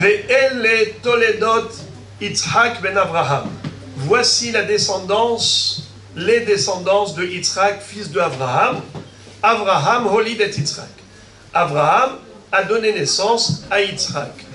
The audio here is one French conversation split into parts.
Ve'ele Toledot Yitzhak ben Avraham. Voici la descendance, les descendances de Yitzhak, fils de Avraham. Avraham holid et Yitzhak. Avraham a donné naissance à Yitzhak.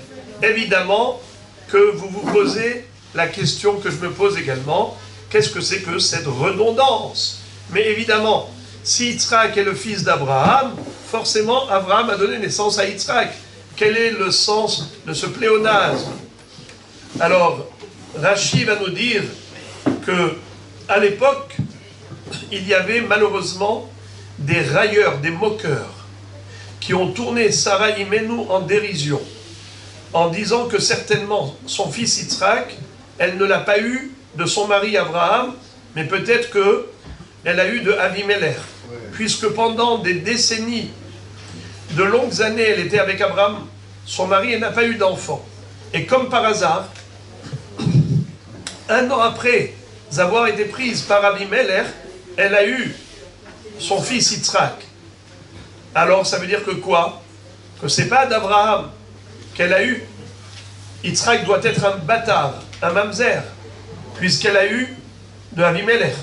Évidemment que vous vous posez la question que je me pose également, qu'est-ce que c'est que cette redondance? Mais évidemment, si Yitzhak est le fils d'Abraham, forcément Avraham a donné naissance à Yitzhak. Quel est le sens de ce pléonasme? Alors, Rashi va nous dire que à l'époque, il y avait malheureusement des railleurs, des moqueurs, qui ont tourné Sarah Imenu en dérision, en disant que certainement son fils Yitzhak, elle ne l'a pas eu de son mari Abraham, mais peut-être qu'elle a eu de Avimelech, puisque pendant des décennies, de longues années, elle était avec Abraham, son mari, elle n'a pas eu d'enfant. Et comme par hasard, un an après avoir été prise par Avimelech, elle a eu son fils Yitzhak. Alors ça veut dire que quoi? Que c'est pas d'Abraham qu'elle a eu. Yitzhak doit être un bâtard, un mamzer, puisqu'elle a eu de Avimelech.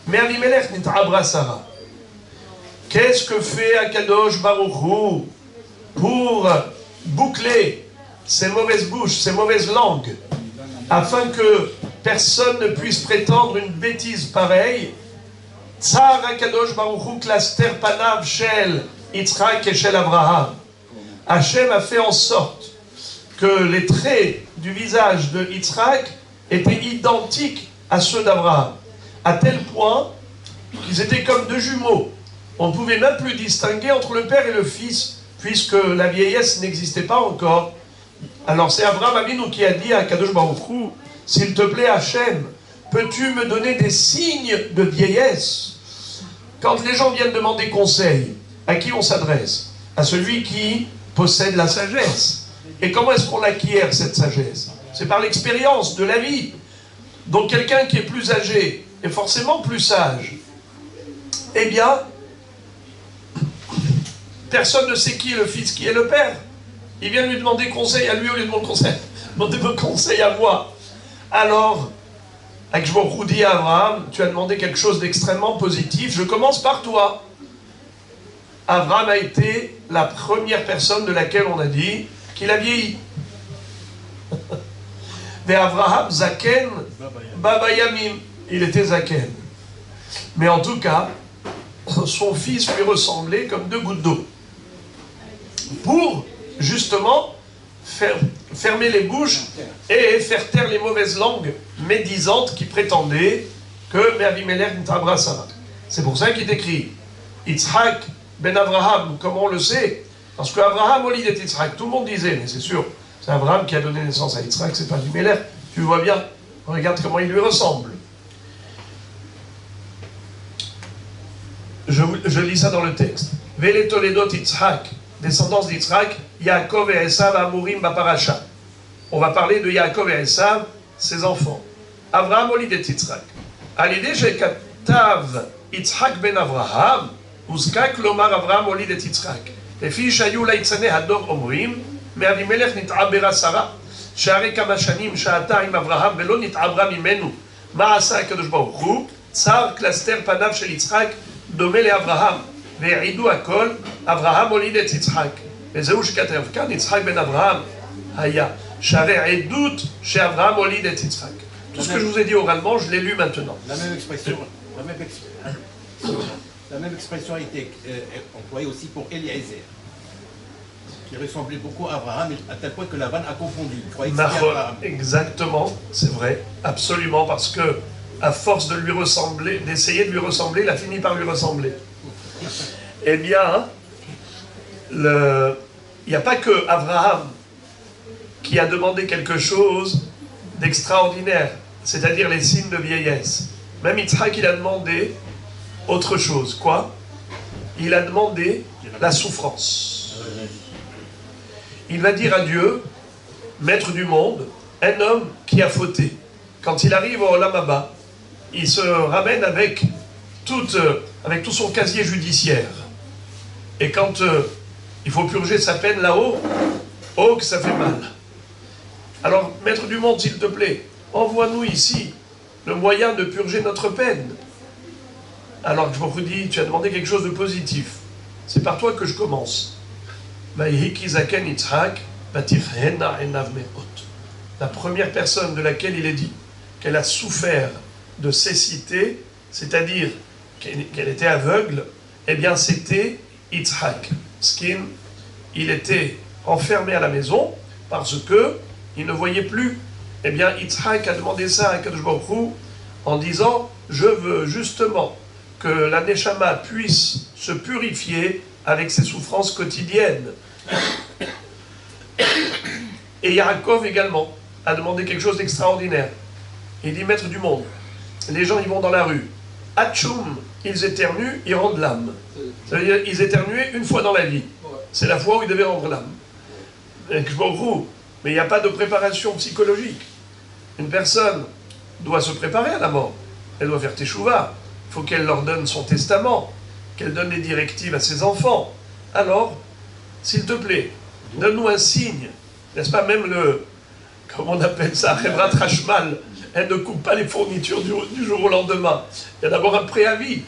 Mais Avimelech n'est Abra Sarah. Qu'est-ce que fait Akadosh Baruch Hu pour boucler ces mauvaises bouches, ces mauvaises langues, afin que personne ne puisse prétendre une bêtise pareille? Tsar Akadosh Baruch Hu klaster panav shel Yitzhak et shel Abraham. Hachem a fait en sorte que les traits du visage de Yitzhak étaient identiques à ceux d'Abraham, à tel point qu'ils étaient comme deux jumeaux. On ne pouvait même plus distinguer entre le père et le fils, puisque la vieillesse n'existait pas encore. Alors c'est Abraham Avinu qui a dit à Kadosh Baruch Hu, s'il te plaît Hachem, peux-tu me donner des signes de vieillesse? Quand les gens viennent demander conseil, à qui on s'adresse? À celui qui possède la sagesse. Et comment est-ce qu'on l'acquiert, cette sagesse? C'est par l'expérience de la vie. Donc quelqu'un qui est plus âgé est forcément plus sage. Eh bien, personne ne sait qui est le fils, qui est le père. Il vient lui demander conseil à lui au lieu de demander conseil à moi. Alors, Akshbaruch dit à Abraham, tu as demandé quelque chose d'extrêmement positif, je commence par toi. Abraham a été la première personne de laquelle on a dit qu'il a vieilli. Mais Abraham Zaken, Baba Yamim, il était Zaken. Mais en tout cas, son fils lui ressemblait comme deux gouttes d'eau. Pour, justement, fermer les bouches et faire taire les mauvaises langues médisantes qui prétendaient que Avimelech n'tabra Sarah. C'est pour ça qu'il est écrit Yitzhak ben Abraham, comme on le sait, parce qu'Abraham olid et Yitzhak, tout le monde disait, mais c'est sûr, c'est Abraham qui a donné naissance à Yitzhak, c'est pas Avimelech. Tu vois bien, regarde comment il lui ressemble. Je lis ça dans le texte. Vele Toledot Yitzhak, descendance d'Yitzhak, Yaakov et Esav Amurim Baparacha. On va parler de Yaakov et Esav, ses enfants. Avraham olid et Yitzhak. Alidé Shekatav Yitzhak ben Avraham, Uzkak lomar Avraham olid et Yitzhak. לפי שהיו ליצני הדור אומרים, מאבימלך נתעברה שרה, שהרי כמה שנים שהתה עם אברהם ולא נתעברה ממנו. מה עשה הקדוש ברוך הוא? צר קלסתר פניו של יצחק דומה לאברהם, והעידו הכל, אברהם הוליד את יצחק. וזהו שכתב כאן, יצחק בן אברהם היה. שהרי עדות שאברהם הוליד את יצחק. Tout ce que je vous ai dit oralement, je l'ai lu maintenant. La même expression a été employée aussi pour Eliezer, qui ressemblait beaucoup à Abraham, à tel point que Lavan a confondu. Il croyait que c'était Abraham. Exactement, c'est vrai, absolument, parce que à force de lui ressembler, d'essayer de lui ressembler, il a fini par lui ressembler. Eh bien, il n'y a pas que Abraham qui a demandé quelque chose d'extraordinaire, c'est-à-dire les signes de vieillesse. Même Yitzhak, il a demandé autre chose. Quoi? Il a demandé la souffrance. Il va dire à Dieu, maître du monde, un homme qui a fauté. Quand il arrive au Olam Haba, il se ramène avec tout son casier judiciaire. Et quand il faut purger sa peine là-haut, oh que ça fait mal. Alors, maître du monde, s'il te plaît, envoie-nous ici le moyen de purger notre peine. Alors, je vous dis, tu as demandé quelque chose de positif. C'est par toi que je commence. La première personne de laquelle il est dit qu'elle a souffert de cécité, c'est-à-dire qu'elle était aveugle, eh bien c'était Yitzhak. Skin, il était enfermé à la maison parce que il ne voyait plus. Eh bien Yitzhak a demandé ça à Kadosh Baruch Hu en disant « Je veux justement que la Neshama puisse se purifier avec ses souffrances quotidiennes. » Et Yaakov également a demandé quelque chose d'extraordinaire. Il dit, maître du monde, les gens ils vont dans la rue, Atchoum, ils éternuent, ils rendent l'âme. Ça veut dire ils éternuaient une fois dans la vie. C'est la fois où ils devaient rendre l'âme. Mais il n'y a pas de préparation psychologique. Une personne doit se préparer à la mort. Elle doit faire teshuva. Il faut qu'elle leur donne son testament, qu'elle donne des directives à ses enfants. Alors, s'il te plaît, donne-nous un signe. N'est-ce pas, même comment on appelle ça, Hebrat Hashmal, elle ne coupe pas les fournitures du jour au lendemain. Il y a d'abord un préavis.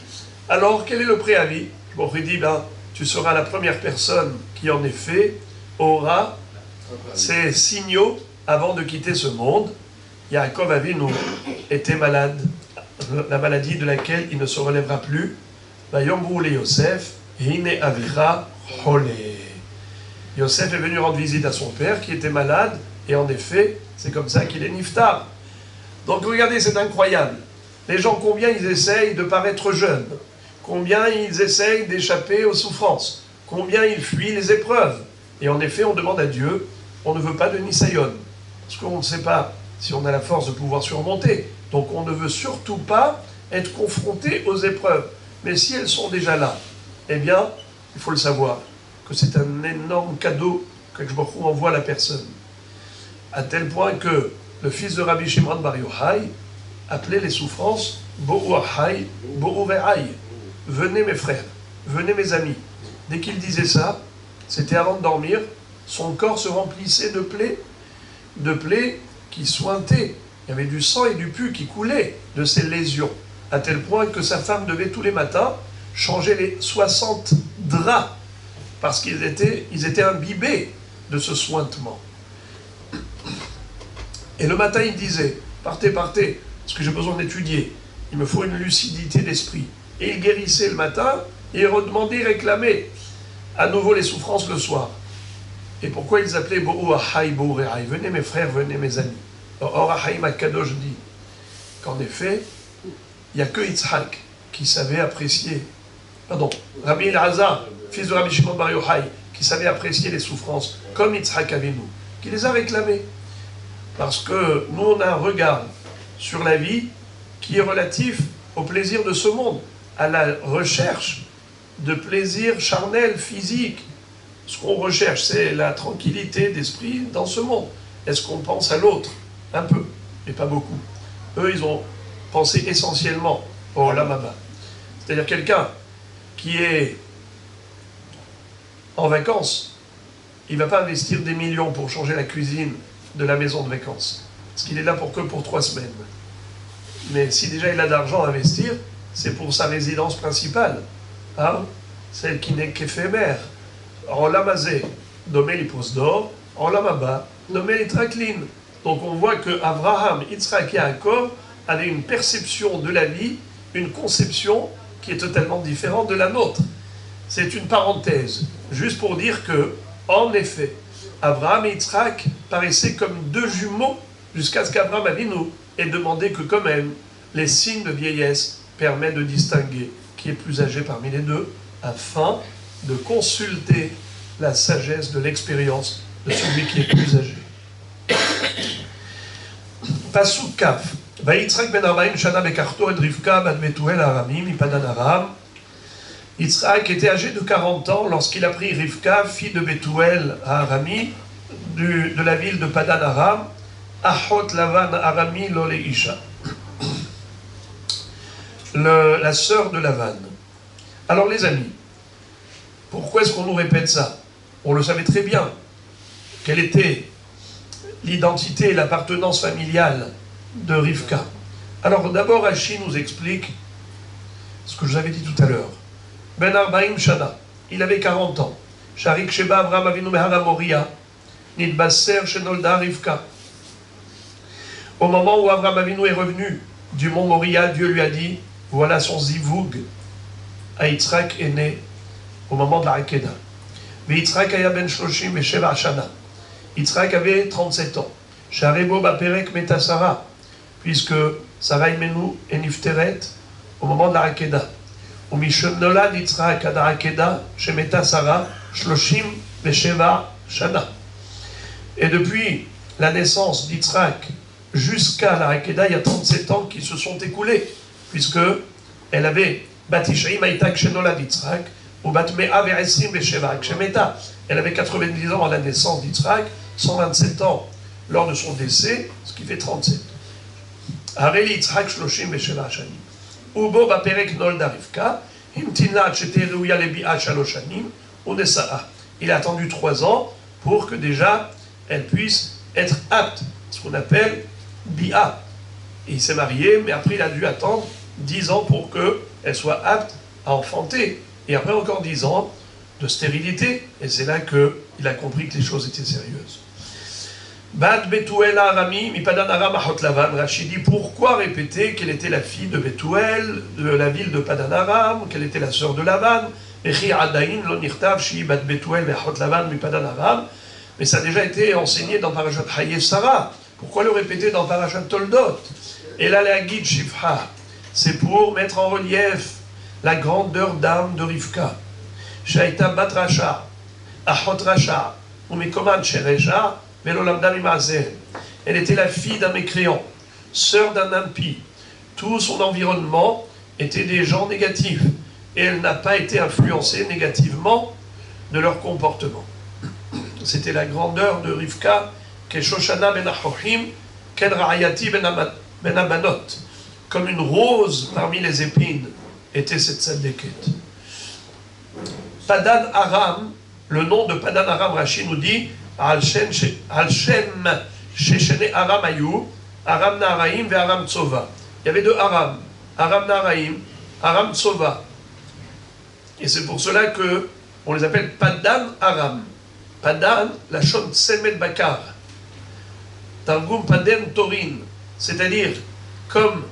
Alors, quel est le préavis? Bon, il dit, ben, tu seras la première personne qui, en effet, aura ces signaux avant de quitter ce monde. Yaakov Avinu était malade, la maladie de laquelle il ne se relèvera plus. Vayombrou le Yosef, hine avira chole. Yosef est venu rendre visite à son père qui était malade, et en effet, c'est comme ça qu'il est niftar. Donc regardez, c'est incroyable. Les gens, combien ils essayent de paraître jeunes, combien ils essayent d'échapper aux souffrances, combien ils fuient les épreuves. Et en effet, on demande à Dieu, on ne veut pas de Nisayon, parce qu'on ne sait pas si on a la force de pouvoir surmonter. Donc on ne veut surtout pas être confronté aux épreuves. Mais si elles sont déjà là, eh bien, il faut le savoir, que c'est un énorme cadeau que je envoie à la personne. À tel point que le fils de Rabbi Shimon Bar Yochai appelait les souffrances Bo'u Achai, Bo'u Ve'ai. Venez mes frères, venez mes amis. Dès qu'il disait ça, c'était avant de dormir, son corps se remplissait de plaies qui sointaient. Il y avait du sang et du pu qui coulaient de ces lésions, à tel point que sa femme devait tous les matins changer les 60 draps, parce qu'ils étaient imbibés de ce sointement. Et le matin, il disait, partez, partez, parce que j'ai besoin d'étudier, il me faut une lucidité d'esprit. Et il guérissait le matin, et il redemandait, il réclamait à nouveau les souffrances le soir. Et pourquoi ils appelaient Bo'u Achai, Bo'u Re'ai? Venez mes frères, venez mes amis. Or Achaïm Akadosh dit qu'en effet, il n'y a que Yitzhak qui savait apprécier, Rabbi Elazar, fils de Rabbi Shimon Bar Yochai, qui savait apprécier les souffrances, comme Yitzhak Avinu, qui les a réclamées. Parce que nous, on a un regard sur la vie qui est relatif au plaisir de ce monde, à la recherche de plaisir charnel, physique. Ce qu'on recherche, c'est la tranquillité d'esprit dans ce monde. Est-ce qu'on pense à l'autre? Un peu, mais pas beaucoup. Eux, ils ont pensé essentiellement au Olam Haba. C'est-à-dire quelqu'un qui est en vacances, il ne va pas investir des millions pour changer la cuisine de la maison de vacances. Parce qu'il est là pour 3 semaines. Mais si déjà il a d'argent à investir, c'est pour sa résidence principale. Hein? Celle qui n'est qu'éphémère. Olam Hazé, nommé les pousses d'or, Olam Haba, nommé les traklines. Donc on voit que Abraham, Yitzhak et Yaakov avaient une perception de la vie, une conception qui est totalement différente de la nôtre. C'est une parenthèse, juste pour dire que, en effet, Abraham et Yitzhak paraissaient comme 2 jumeaux jusqu'à ce qu'Abraham Avinu ait demandé que quand même les signes de vieillesse permettent de distinguer qui est plus âgé parmi les deux, afin de consulter la sagesse de l'expérience de celui qui est plus âgé. Pasuk Kaf. Vayitzhak ben 40 shana bekarto et Rivka bat Betuel Aramim ipadan Aram. Yitzhak était âgé de 40 ans lorsqu'il a pris Rivka, fille de Betuel à Arami, de la ville de Padan Aram, Achot Lavan Arami Lole Isha, la sœur de Lavan. Alors les amis, pourquoi est-ce qu'on nous répète ça? On le savait très bien. Quelle était l'identité et l'appartenance familiale de Rivka. Alors d'abord, Rashi nous explique ce que je vous avais dit tout à l'heure. Ben Arbaim Shana, il avait 40 ans. Sharik Sheba Avraham Avinu Mehara Moria, Nidbasser Shenolda Rivka. Au moment où Avraham Avinu est revenu du mont Moria, Dieu lui a dit, voilà son zivug. Yitzhak est né au moment de la Hakeda. Yitzhak aya ben shloshim vesheva shana. Yitzhak avait 37 ans. Sharebo baperek meta Sarah, puisque Sarah imenu et nifteret au moment de la Hakeda. Ou mishonolad Yitzhak ad Hakeda shemeta Sarah shloshim vesheva shana. Et depuis la naissance d'Yitzhak jusqu'à la Hakeda, il y a 37 ans qui se sont écoulés, puisque elle avait Batishaim Aitak Shenolad Yitzhak, ou Batmea Ve'esrim Vesheva Kshemeta. Elle avait 90 ans à la naissance d'Yitzhak, 127 ans lors de son décès, ce qui fait 37. Hareli Yitzhak Shloshim Vesheva Shanim. Ubo Baperek Nolda Rivka, Imtina Cheteruya Lebi'a Shaloshanim, Unesa'a. Il a attendu 3 ans pour que déjà elle puisse être apte, ce qu'on appelle Bi'a. Et il s'est marié, mais après il a dû attendre 10 ans pour qu'elle soit apte à enfanter. Et après encore 10 ans de stérilité. Et c'est là qu'il a compris que les choses étaient sérieuses. Bat Betuel Arami, Mipadan Aram Ahot Lavan. Rashi dit pourquoi répéter qu'elle était la fille de Betuel, de la ville de Padan Aram, qu'elle était la sœur de Lavan. Mais ça a déjà été enseigné dans Parashat Hayé Sarah. Pourquoi le répéter dans Parashat Toldot? Et là, la guide Shifha, c'est pour mettre en relief la grandeur d'âme de Rivka. Shaita bat Rasha, Achot Rasha, Umekoman Sheresha, Velolamda Mimazeh. Elle était la fille d'un mécréant, sœur d'un impie. Tout son environnement était des gens négatifs. Et elle n'a pas été influencée négativement de leur comportement. C'était la grandeur de Rivka, Keshoshana ben Ahohim, Ken Ra'ayati ben Abanot. Comme une rose parmi les épines était cette Tzadéket. Padan Aram, le nom de Padan Aram, Rashi nous dit Al-Shem Sheshene Aram Ayou, Aram Naharaim et Aram Tsova. Il y avait 2 Aram, Aram Naharaim, Aram Tsova. Et c'est pour cela que on les appelle Padan Aram. Padan, la Shon Tsemed Bakar. Targum Paden Torin, c'est-à-dire comme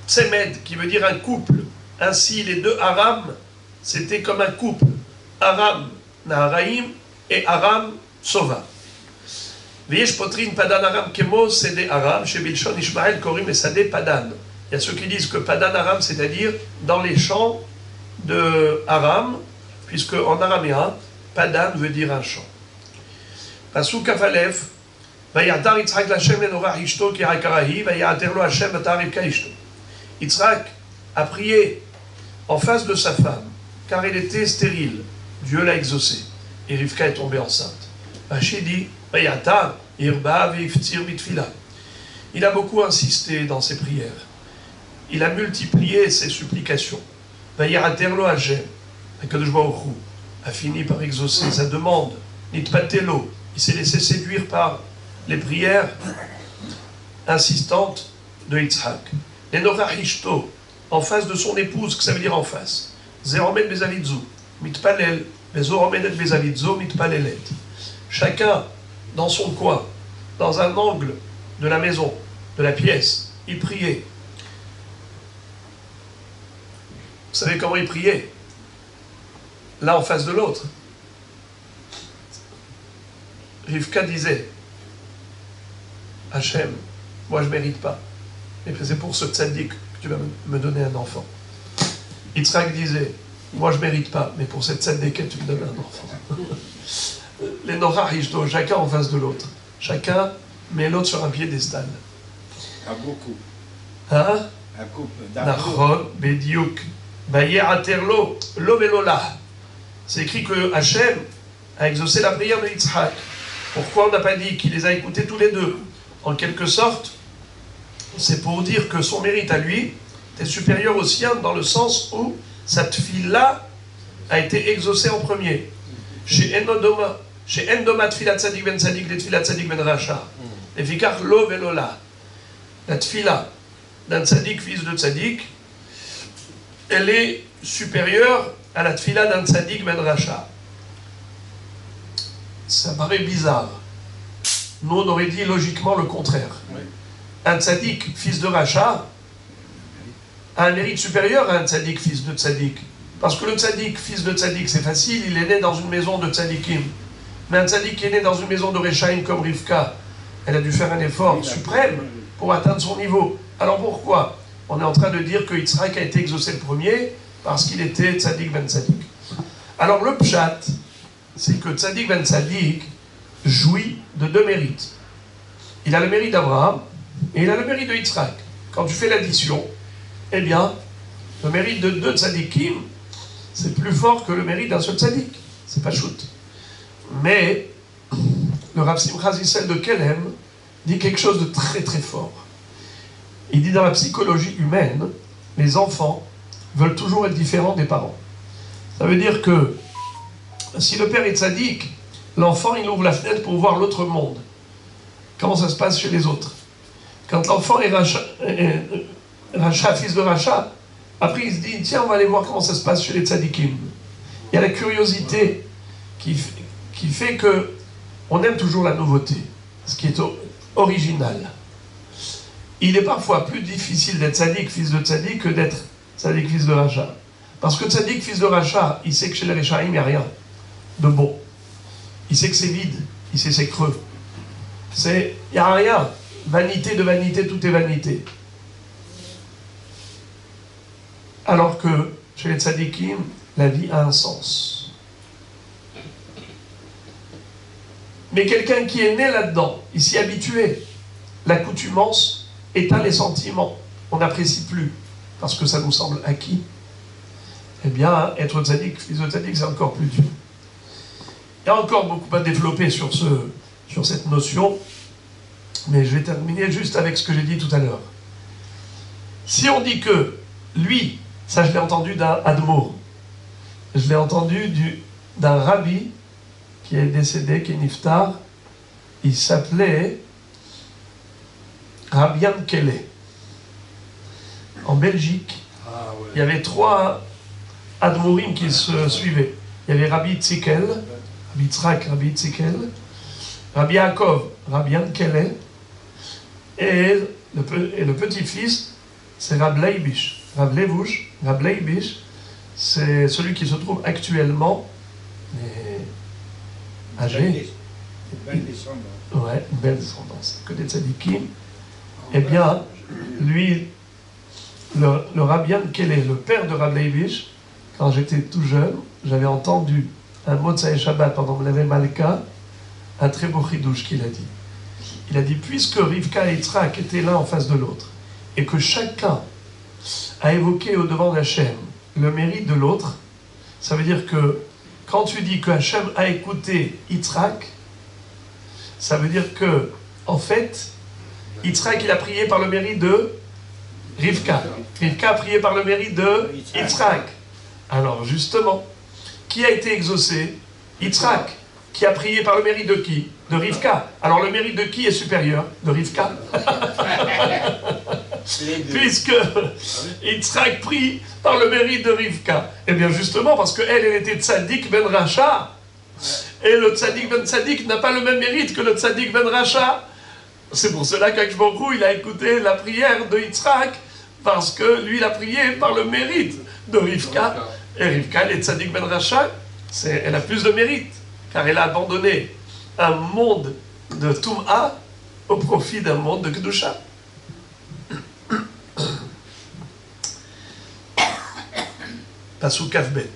Tsemed, qui veut dire un couple. Ainsi, les 2 Aram, c'était comme un couple. Aram Naharaim et Aram Sova. Viesh Potrin Padan Aram Kemo, c'est des Aram, chez Bilshon Ishmael Korim et Sadeh Padan. Il y a ceux qui disent que Padan Aram, c'est-à-dire dans les champs de Aram, puisque en araméen, Padan veut dire un champ. Pasuk Kafalef, Vayatar Yitzhak Lashem Lenorah Ishto Kirakarahi, Vayater Lo Hashem Batar Rivka Ishto. Yitzhak a prié en face de sa femme, car elle était stérile. Dieu l'a exaucée. Et Rivka est tombée enceinte. Rashi dit, Vayatar Irba Viftir Bitfila. Il a beaucoup insisté dans ses prières. Il a multiplié ses supplications. Vayaterlo Hashem, Akadosh Baruch Hu, a fini par exaucer sa demande. Nitpatelo, il s'est laissé séduire par les prières insistantes de Yitzhak. Lenorah Ishto, en face de son épouse, que ça veut dire en face. Zeromed Bezavidzu, Mitpalel, Bezoromedet Bezavidzu, Mitpalelet. Chacun dans son coin, dans un angle de la maison, de la pièce, il priait. Vous savez comment il priait? Là en face de l'autre. Rivka disait, Hachem, moi je ne mérite pas, mais c'est pour ce tzaddik que tu vas me donner un enfant. Yitzhak disait, moi je ne mérite pas, mais pour cette tzaddik tu me donnes un enfant. Les Norah Ishto, chacun en face de l'autre. Chacun met l'autre sur un piédestal. Un beau couple. Hein? Un couple Nachon, Bediuk, Baye'aterlo, Lovelola. C'est écrit que Hachem a exaucé la prière de Yitzhak. Pourquoi on n'a pas dit qu'il les a écoutés tous les deux? En quelque sorte, c'est pour dire que son mérite à lui était supérieur au sien, dans le sens où cette fille-là a été exaucée en premier. Chez Enodoma, שאין דומה תפילת צדיק בן צדיק לתפילת צדיק בן רשע. לפיכך לא ולא לה. La tfila d'un tzaddik, fils de tzaddik, elle est supérieure à la tfila d'un tzaddik ben racha. Ça paraît bizarre. Nous, on aurait dit logiquement le contraire. Oui. Un tzaddik, fils de racha, a un mérite supérieur à un tzaddik, fils de tzaddik. Parce que le tzaddik, fils de tzaddik, c'est facile, il est né dans une maison de tzaddikim. Mais un tzaddik qui est né dans une maison de Rechaim comme Rivka, elle a dû faire un effort suprême pour atteindre son niveau. Alors pourquoi? On est en train de dire que Yitzhak a été exaucé le premier parce qu'il était tzaddik ben tzaddik. Alors le pshat, c'est que tzaddik ben tzaddik jouit de deux mérites. Il a le mérite d'Abraham et il a le mérite de Yitzhak. Quand tu fais l'addition, eh bien, le mérite de deux tzaddikim, c'est plus fort que le mérite d'un seul tzaddik. C'est pas shoot. Mais le Rav Simcha Zissel de Kelem dit quelque chose de très très fort. Il dit dans la psychologie humaine, les enfants veulent toujours être différents des parents. Ça veut dire que si le père est tzaddik, l'enfant il ouvre la fenêtre pour voir l'autre monde. Comment ça se passe chez les autres? Quand l'enfant est Racha, fils de Racha, après il se dit, tiens, on va aller voir comment ça se passe chez les tzaddikim. Il y a la curiosité qui fait que on aime toujours la nouveauté, ce qui est original. Il est parfois plus difficile d'être tzaddik, fils de tzaddik, que d'être tzaddik, fils de Racha. Parce que tzaddik, fils de Racha, il sait que chez les Rechaim, il n'y a rien de bon. Il sait que c'est vide, il sait que c'est creux. Il n'y a rien. Vanité de vanité, tout est vanité. Alors que chez les tzaddikim, la vie a un sens. Mais quelqu'un qui est né là-dedans, il s'y est habitué. L'accoutumance éteint les sentiments. On n'apprécie plus, parce que ça nous semble acquis. Eh bien, être tzaddik, fils de tzaddik, c'est encore plus dur. Il y a encore beaucoup à développer sur cette notion, mais je vais terminer juste avec ce que j'ai dit tout à l'heure. Si on dit que lui, ça je l'ai entendu d'un admour, je l'ai entendu d'un rabbi qui est décédé, qui est niftar, il s'appelait Rabbi Yankele. En Belgique, il y avait 3 admourim qui se suivaient. Il y avait Rabbi Tzikel, Rabbi Tzrak, Rabbi Tzikel, Rabbi Yaakov, Rabbi Yankele, et le petit-fils, c'est Rab Leibish. Rab Levush, Rab Leibish, c'est celui qui se trouve actuellement âgé. Belle descendance. Ouais, une belle descendance. Que des tzadikim. Eh bien, lui, le Rabbi Yankele, le père de Rab Leibish, quand j'étais tout jeune, j'avais entendu un Motzai Shabbat pendant que l'avait Malka, un très beau chidouche qu'il a dit. Il a dit, puisque Rivka et Yitzhak étaient l'un en face de l'autre, et que chacun a évoqué au devant d'Hachem le mérite de l'autre, ça veut dire que quand tu dis que Hachem a écouté Yitzhak, ça veut dire que, en fait, Yitzhak, il a prié par le mérite de Rivka. Rivka a prié par le mérite de Yitzhak. Alors, justement, qui a été exaucé? Yitzhak. Qui a prié par le mérite de qui? De Rivka. Alors, le mérite de qui est supérieur? De Rivka. Puisque Yitzhak prie par le mérite de Rivka. Eh bien, justement, parce qu'elle était tzaddik ben Racha. Et le tzaddik ben tzaddik n'a pas le même mérite que le tzaddik ben Racha. C'est pour cela qu'Akadosh Baruch Hu, il a écouté la prière de Yitzhak, parce que lui, il a prié par le mérite de Rivka. Et Rivka, elle est tzaddik ben Racha, elle a plus de mérite, car elle a abandonné un monde de Tum'a au profit d'un monde de Kedusha. Pasuk Kafbet.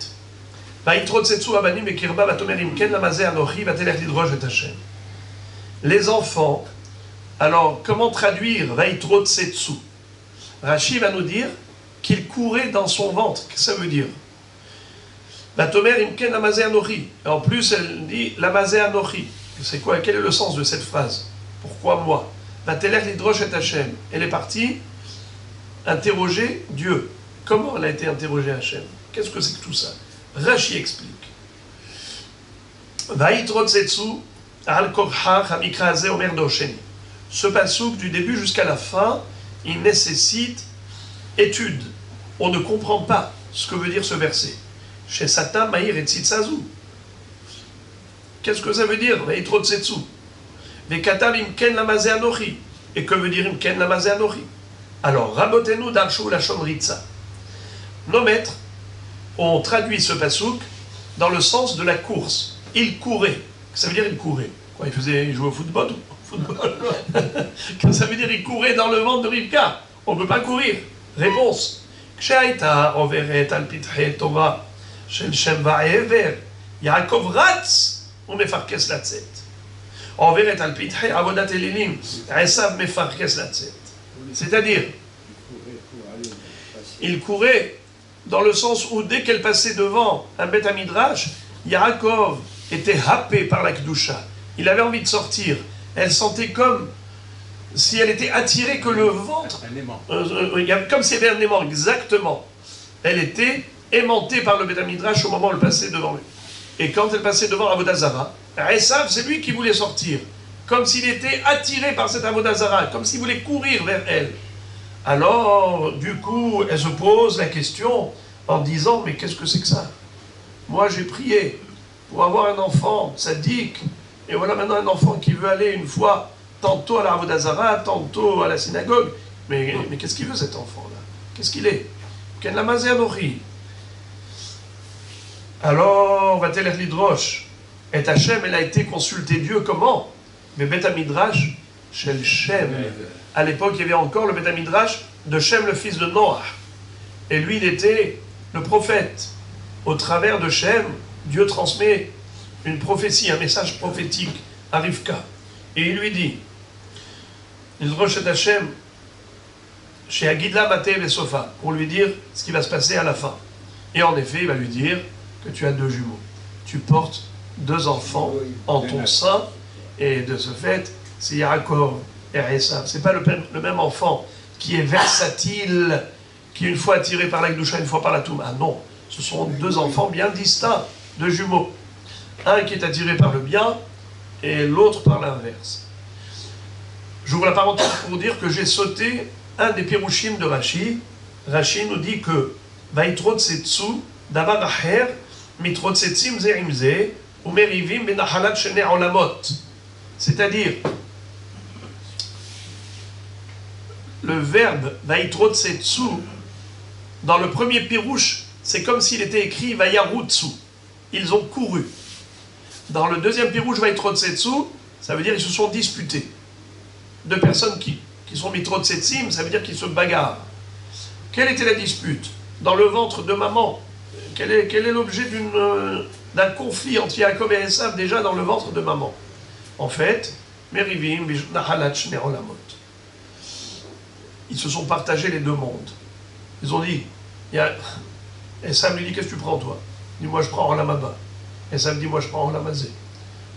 Les enfants, alors comment traduire Vaïtrot Setsu? Rashi va nous dire qu'il courait dans son ventre. Qu'est-ce que ça veut dire? En plus, elle dit Lamazé Anochi. C'est quoi? Quel est le sens de cette phrase? Pourquoi moi? Elle est partie interroger Dieu. Comment elle a été interrogée Hachem? Qu'est-ce que c'est que tout ça? Rashi explique. Vaïtrotsetsu al korhach hamikra hazeh omer dosheni. Ce passouk du début jusqu'à la fin, il nécessite étude. On ne comprend pas ce que veut dire ce verset. Chez Satan, Maïr et Tzitzazu. Qu'est-ce que ça veut dire? Vaïtrotsetsu. Vekatam imken lamazé anochi. Et que veut dire imken lamazé anochi? Alors, Rabotenu darshu lashon ritza. Nos maîtres ont traduit ce passouk dans le sens de la course. Il courait. Ça veut dire il courait. Quoi, il jouait au football? Ça veut dire il courait dans le ventre de Rivka. On ne peut pas courir. Réponse. Kshaita overet al pithe tova shel shem va'ever Yaakov ratz umefarkes latzet. Overet al pithe avodat elilim Esav mefarkes latzet. C'est-à-dire, il courait dans le sens où dès qu'elle passait devant un Beth Midrash, Yaakov était happé par la Kedusha. Il avait envie de sortir. Elle sentait comme si elle était attirée que le ventre... Un aimant. Comme s'il y avait un aimant, exactement. Elle était aimantée par le Beth Midrash au moment où elle passait devant lui. Et quand elle passait devant Avodah Zara, Esav, c'est lui qui voulait sortir. Comme s'il était attiré par cette Avodah Zara, comme s'il voulait courir vers elle. Alors, du coup, elle se pose la question en disant, mais qu'est-ce que c'est que ça? Moi, j'ai prié pour avoir un enfant sadique, et voilà maintenant un enfant qui veut aller une fois, tantôt à la Avodah Zara, tantôt à la synagogue. Mais qu'est-ce qu'il veut cet enfant-là? Qu'est-ce qu'il est? Ken lamazé anochi. Alors, va-t-elle l'hydroche? Et Hachem, elle a été consulter Dieu comment? Mais Beth Midrash, Shel Shem. À l'époque, il y avait encore le Beth Midrash de Shem, le fils de Noach. Et lui, il était le prophète. Au travers de Shem, Dieu transmet une prophétie, un message prophétique à Rivka. Et il lui dit, L'Hydrosh et Hachem, chez Agidla Maté et Sofa, pour lui dire ce qui va se passer à la fin. Et en effet, il va lui dire que tu as 2 jumeaux. Tu portes 2 enfants en ton sein, et de ce fait, c'est Yaakov et Esav. Ce n'est pas le même enfant qui est versatile, qui une fois attiré par la Kedusha, une fois par la Touma. Ah non, ce sont 2 enfants bien distincts, 2 jumeaux. Un qui est attiré par le bien, et l'autre par l'inverse. J'ouvre la parenthèse pour vous dire que j'ai sauté un des pirouchim de Rashi. Rashi nous dit que Vaïtrotsetsu, davar acher, mitrotsetsim ze imze, umerivim benahalat shene olamot. C'est-à-dire, le verbe Vaïtrotsetsu, dans le premier pirouche, c'est comme s'il était écrit Vayarutsu. Ils ont couru. Dans le deuxième pirouche Vaïtrotsetsu, ça veut dire qu'ils se sont disputés. 2 personnes qui sont mitrotsetsim, ça veut dire qu'ils se bagarrent. Quelle était la dispute? Dans le ventre de maman. Quel est l'objet d'un conflit entre Yaakov et Esav déjà dans le ventre de maman? En fait, Merivim, Nahalat, Shnerolamot. Ils se sont partagés les 2 mondes. Ils ont dit, Esav lui dit, qu'est-ce que tu prends toi? Il dit, moi je prends Olamaba. Esav dit, moi je prends Olamazé.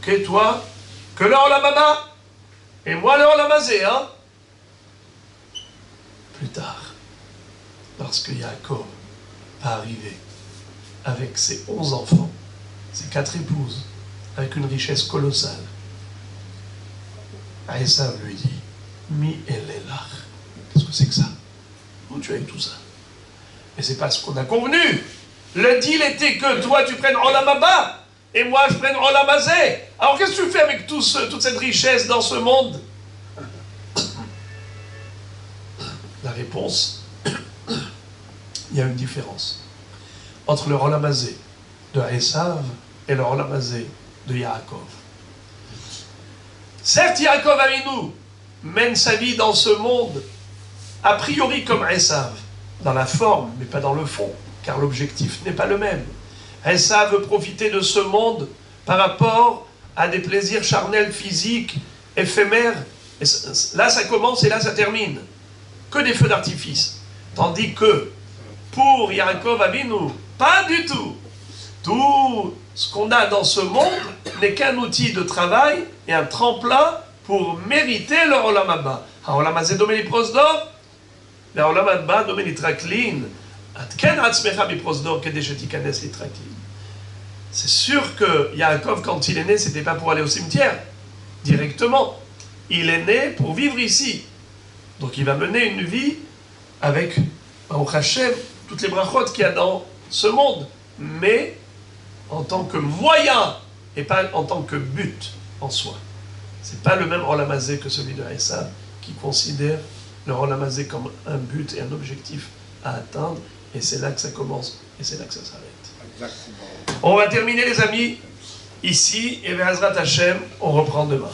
Que toi? Que le Olamaba? Et moi le Olamazé, hein? Plus tard, lorsque Yaakov va arriver avec ses 11 enfants, ses 4 épouses, avec une richesse colossale, Esav lui dit, Mi elelach. Qu'est-ce que c'est que ça? Où tu as eu tout ça? Mais c'est pas ce qu'on a convenu. Le deal était que toi tu prennes Olamaba et moi je prenne Olamazé. Alors qu'est-ce que tu fais avec toute cette richesse dans ce monde? La réponse, il y a une différence entre le Olamazé de Esav et le Olamazé de Yaakov. Certes, Yaakov Avinu mène sa vie dans ce monde a priori comme Esav, dans la forme, mais pas dans le fond, car l'objectif n'est pas le même. Esav veut profiter de ce monde par rapport à des plaisirs charnels, physiques, éphémères. Et là, ça commence et là, ça termine. Que des feux d'artifice. Tandis que, pour Yaakov Avinu, pas du tout. Tout ce qu'on a dans ce monde n'est qu'un outil de travail et un tremplin pour mériter le Olam Haba. Olam Hazeh domé prosdor, le Olam Haba domé traklin. Atken atzmecha mi prosdor kedei shetikanes li traklin. C'est sûr que Yaakov, quand il est né, c'était pas pour aller au cimetière, directement. Il est né pour vivre ici. Donc il va mener une vie avec, Baruch Hashem, toutes les brachot qu'il y a dans ce monde, mais en tant que moyen et pas en tant que but en soi. C'est pas le même Olam Hazé que celui de Esav, qui considère le Olam Hazé comme un but et un objectif à atteindre, et c'est là que ça commence, et c'est là que ça s'arrête. On va terminer les amis, ici, et Be'ezrat Hashem, on reprend demain.